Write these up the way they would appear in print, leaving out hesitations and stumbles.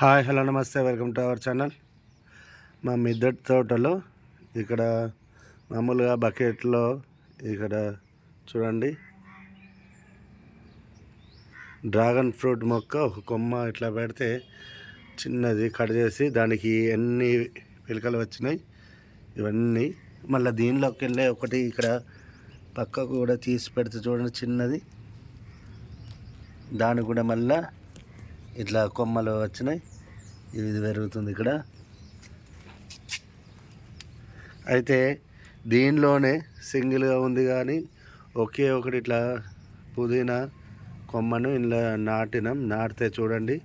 Hi hello నమస్తే, welcome to our channel. మా మిద్దె తోటలో ఇక్కడ మామూలుగా బకెట్లో ఇక్కడ చూడండి, డ్రాగన్ ఫ్రూట్ మొక్క ఒక కొమ్మ ఇట్లా పెడితే చిన్నది కట్ చేసి దానికి ఎన్ని పిలకలు వచ్చినాయి ఇవన్నీ మళ్ళీ దీనిలోకి వెళ్ళే ఒకటి ఇక్కడ పక్కకు కూడా తీసి పెడితే చూడండి చిన్నది, దానికి కూడా మళ్ళీ ఇట్లా కొమ్మలు వచ్చినాయి. ఇది పెరుగుతుంది ఇక్కడ. అయితే దీనిలోనే సింగిల్గా ఉంది కానీ ఒకే ఒకటి ఇట్లా పుదీనా కొమ్మను ఇలా నాటితే చూడండి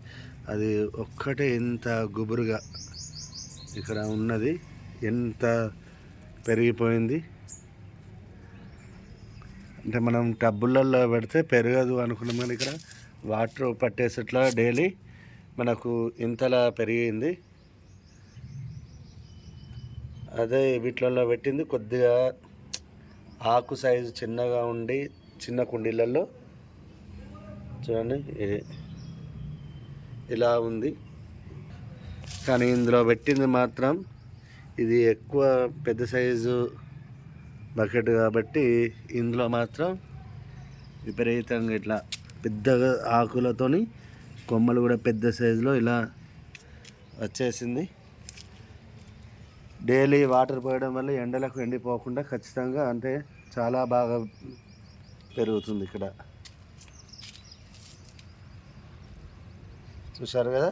అది ఒక్కటే ఎంత గుబురుగా ఇక్కడ ఉన్నది, ఎంత పెరిగిపోయింది అంటే మనం టబ్బులలో పెడితే పెరగదు అనుకున్నాం కానీ ఇక్కడ వాటర్ పట్టేసట్లా డైలీ మనకు ఇంతలా పెరిగింది. అదే వీటిలలో పెట్టింది కొద్దిగా ఆకు సైజు చిన్నగా ఉండి చిన్న కుండీలలో చూడండి ఇలా ఉంది. కానీ ఇందులో పెట్టింది మాత్రం ఇది ఎక్కువ పెద్ద సైజు బకెట్ కాబట్టి ఇందులో మాత్రం విపరీతంగా ఇట్లా పెద్దగా ఆకులతోని కొమ్మలు కూడా పెద్ద సైజులో ఇలా వచ్చేసింది. డైలీ వాటర్ పోయడం వల్ల ఎండలకు ఎండిపోకుండా ఖచ్చితంగా అంటే చాలా బాగా పెరుగుతుంది ఇక్కడ. చూశారు కదా.